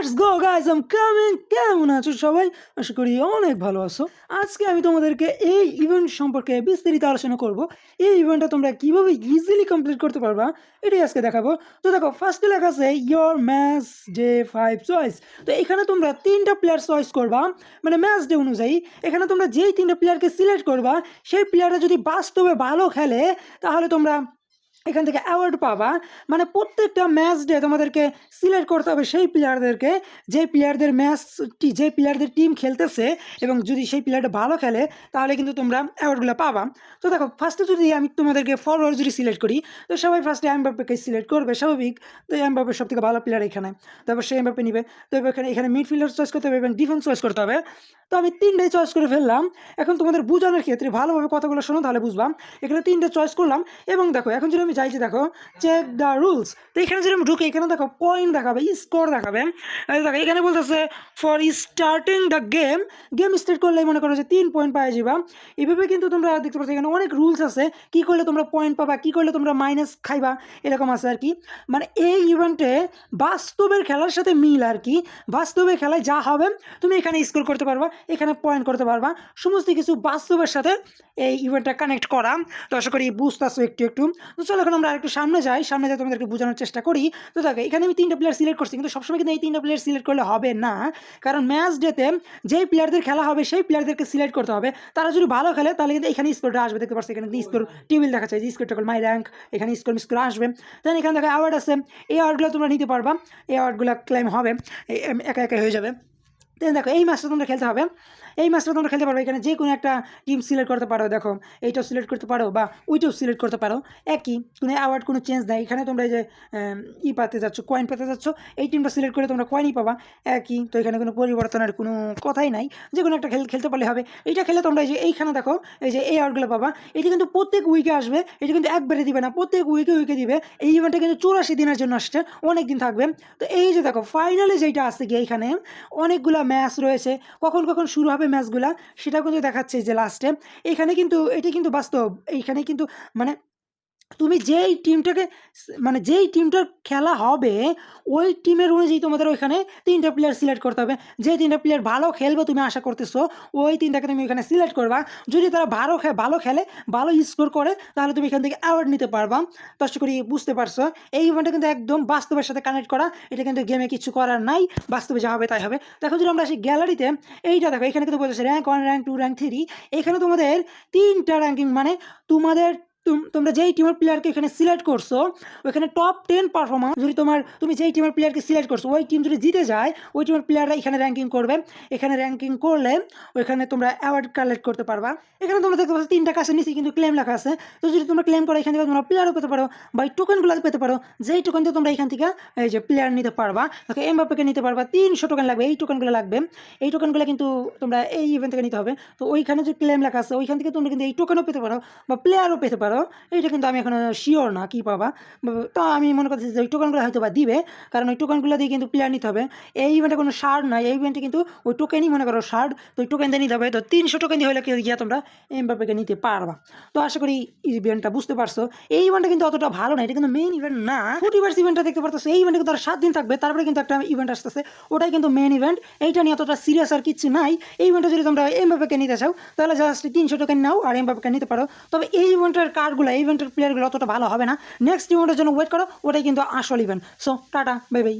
Let's go guys, I'm coming. কেমন আছো সবাই? আশা করি অনেক ভালো আছো। আজকে আমি তোমাদেরকে এই ইভেন্ট সম্পর্কে বিস্তারিত আলোচনা করব। এই ইভেন্টটা তোমরা কিভাবে ইজিলি কমপ্লিট করতে পারবা এটাই আজকে দেখাবো। তো দেখো, ফার্স্টে লেখা আছে ইয়োর ম্যাচ ডে 5 চয়েস। তো এখানে তোমরা 3টা প্লেয়ার চয়েস করবা, মানে ম্যাচ ডে অনুযায়ী। এখানে তোমরা যেই 3টা প্লেয়ারকে সিলেক্ট করবা, সেই প্লেয়াররা যদি বাস্তবে ভালো খেলে তাহলে তোমরা এখান থেকে অ্যাওয়ার্ড পাবা। মানে প্রত্যেকটা ম্যাচ ডে তোমাদেরকে সিলেক্ট করতে হবে সেই প্লেয়ারদেরকে, যে প্লেয়ারদের ম্যাচটি, যে প্লেয়ারদের টিম খেলতেছে, এবং যদি সেই প্লেয়ারটা ভালো খেলে তাহলে কিন্তু তোমরা অ্যাওয়ার্ডগুলো পাবা। তো দেখো, ফার্স্টে যদি আমি তোমাদেরকে ফরওয়ার্ড যদি সিলেক্ট করি, তো সবাই ফার্স্টে এমবাপ্পেকে সিলেক্ট করবে, স্বাভাবিক। তো এমবাপ্পে সব থেকে ভালো প্লেয়ার এখানে, তারপর সে এমবাপ্পে নিবে। তো এখানে মিডফিল্ডার চয়েস করতে হবে এবং ডিফেন্স চয়েস করতে হবে। তো আমি 3টাই চয়েস করে ফেললাম। এখন তোমাদের বোঝানোর ক্ষেত্রে ভালোভাবে কথাগুলো শোনো, তাহলে বুঝবাম। এখানে 3টে চয়েস করলাম, এবং দেখো এখন যদি আমি চাইছি, দেখো চেক দ্য রুলস। তো এখানে যদি আমি ঢুকে, এখানে দেখো পয়েন্ট দেখাবে, স্কোর দেখাবে। দেখো এখানে বলতেছে for starting the game start করলে মনে করো যে 3 পয়েন্ট পাওয়া যাবা। এইভাবে কিন্তু তোমরা দেখতে পাচ্ছ এখানে অনেক রুলস আছে, কি করলে তোমরা পয়েন্ট পাবা, কি করলে তোমরা মাইনাস খাইবা, এরকম আছে আর কি। মানে এই ইভেন্টে বাস্তবের খেলার সাথে মিল আর কি। বাস্তবে খেলায় যা হবে তুমি এখানে স্কোর করতে পারবা, এখানে পয়েন্ট করতে পারবা, সমস্ত কিছু বাস্তবের সাথে এই ইভেন্টটা কানেক্ট করা। তো আশা করি বুঝতেছো একটু একটু। তো চলো এখন আমরা একটু সামনে যাই তোমাদেরকে বোঝানোর চেষ্টা করি। তো দেখো এখানে আমি 3টা প্লেয়ার সিলেক্ট করছি, কিন্তু সবসময় কিন্তু এই 3টা প্লেয়ার সিলেক্ট করলে হবে না, কারণ ম্যাচ ডেতে যেই প্লেয়ারদের খেলা হবে সেই প্লেয়ারদেরকে সিলেক্ট করতে হবে। তারা যদি ভালো খেলে তাহলে কিন্তু এখানে স্কোরটা আসবে, দেখতে পাচ্ছি এখানে স্কোর টেবিল দেখাচ্ছে, যে স্কোরটা মাই র্যাঙ্ক, এখানে স্কোর আসবে। দেন এখানে দেখো অ্যাওয়ার্ড আছে, এই অ্যাওয়ার্ডগুলো তোমরা নিতে পারবা, এই অ্যাওয়ার্ডগুলো ক্লেম হবে, একা একা হয়ে যাবে। দেন দেখো এই ম্যাচটা তোমরা খেলতে হবে, এই ম্যাচটা তোমরা খেলতে পারো। এখানে যে কোনো একটা টিম সিলেক্ট করতে পারো, দেখো এইটাও সিলেক্ট করতে পারো বা ওইটাও সিলেক্ট করতে পারো, একই, কোনো অ্যাওয়ার্ড কোনো চেঞ্জ নেই। এখানে তোমরা এই যে পাতে যাচ্ছ, কয়েন পেতে যাচ্ছ, এই টিমটা সিলেক্ট করে তোমরা কয়েনই পাবা, একই। তো এখানে কোনো পরিবর্তনের কোনো কথাই নাই, যে কোনো একটা খেলতে পারলে হবে। এইটা খেলে তোমরা এই যে এইখানে দেখো এই যে এই অ্যাওয়ার্ডগুলো পাবা। এটি কিন্তু প্রত্যেক উইকে আসবে, এটি কিন্তু একবারে দিবে না, প্রত্যেক উইকে দিবে। এই ইভেন্টটা কিন্তু 84 দিনের জন্য আসছে, অনেক দিন থাকবে। তো এই যে দেখো ফাইনালে যেটা আসছে গিয়ে, এইখানে অনেকগুলো ম্যাচ রয়েছে, কখন কখন শুরু হবে ম্যাচগুলা সেটাও কিন্তু দেখাচ্ছে যে লাস্টে। এখানে কিন্তু এটি কিন্তু বাস্তব, এইখানে কিন্তু মানে তুমি যেই টিমটাকে মানে যেই টিমটার খেলা হবে ওই টিমের অনুযায়ী তোমাদের ওইখানে 3টা প্লেয়ার সিলেক্ট করতে হবে। যে 3টা প্লেয়ার ভালো খেলবে তুমি আশা করতেছো, ওই 3টাকে তুমি ওইখানে সিলেক্ট করবা। যদি তারা ভালো খেলে, ভালো স্কোর করে, তাহলে তুমি এখান থেকে অ্যাওয়ার্ড নিতে পারবা। তো আশা করি বুঝতে পারছো, এই ইভেন্টটা কিন্তু একদম বাস্তবের সাথে কানেক্ট করা, এটা কিন্তু গেমে কিছু করার নাই, বাস্তবে যা হবে তাই হবে। দেখো যদি আমরা আসি গ্যালারিতে, এইটা দেখো এখানে কিন্তু বলতেছে র্যাঙ্ক 1, র্যাঙ্ক 2, র্যাঙ্ক 3। এখানে তোমাদের 3টা র্যাঙ্কিং, মানে তোমাদের তোমরা যেই টিমের প্লেয়ারকে এখানে সিলেক্ট করছো ওইখানে টপ 10 পারফরমেন্স, যদি তুমি যেই টিমের প্লেয়ারকে সিলেক্ট করছো ওই টিম যদি জিতে যায়, ওই টিমের প্লেয়াররা এখানে র্যাঙ্কিং করবে। এখানে র্যাঙ্কিং করলে ওইখানে তোমরা অ্যাওয়ার্ড কালেক্ট করতে পারবা। এখানে তোমরা দেখতে পাচ্ছ 3টা কাছে নিচে কিন্তু ক্লেম লেখা আছে। তো যদি তোমরা ক্লেম করো, এখান থেকে তোমরা প্লেয়ারও পেতে পারো বা এই টোকেনগুলো পেতে পারো, যেই টোকেন দিয়ে তোমরা এখান থেকে এই যে প্লেয়ার নিতে পারবা। দেখো এমবাপ্পেকে নিতে পারবা, 300 টোকেন লাগবে, এই টোকেনগুলো লাগবে। এই টোকেনগুলো কিন্তু তোমরা এই ইভেন্ট থেকে নিতে হবে। তো ওইখানে যে ক্লেম লেখা আছে ওইখান থেকে তোমরা কিন্তু এই টোকেনও পেতে পারো বা প্লেয়ারও পেতে পারো। এইটা কিন্তু আমি এখন শিওর না কি পাবা। তো আমি মনে করছি যে ওই টোকেনগুলো হয়তো বা দিবে, কারণ ওই টোকেনগুলো দিয়ে কিন্তু প্লেয়ার নিতে হবে। এই ইভেন্টে কোনো শার্ট নাই, এই ইভেন্টে কিন্তু ওই টোকেনই মনে করো শার্ট। তো ওই টোকেন দিয়ে নিতে হবে। তো 300 টোকেন দিয়ে হলে গিয়ে তোমরা এমবাপ্পেকে নিতে পারবা। তো আশা করি ইভেন্টটা বুঝতে পারছো। এই ইভেন্টটা কিন্তু অতটা ভালো না, এটা কিন্তু মেইন ইভেন্ট না। ফুটিভার্স ইভেন্টটা দেখতে পারতো, এই ইভেন্টে কিন্তু 7 দিন থাকবে, তারপরে কিন্তু একটা ইভেন্ট আসতেছে, ওটাই কিন্তু মেইন ইভেন্ট। এইটা নিয়ে অতটা সিরিয়াস আর কিছু নাই। এই ইভেন্টে যদি তোমরা এমবাপ্পেকে নিতে চাও তাহলে জাস্ট 300 টোকেন নাও আর এমবাপ্পেকে নিতে পারো। তবে এই ইভেন্টের কার্ডগুলো, এই ইভেন্টের প্লেয়ারগুলো অতটা ভালো হবে না। নেক্সট ইভেন্টের জন্য ওয়েট করো, ওটাই কিন্তু আসল event. So tata, bye bye.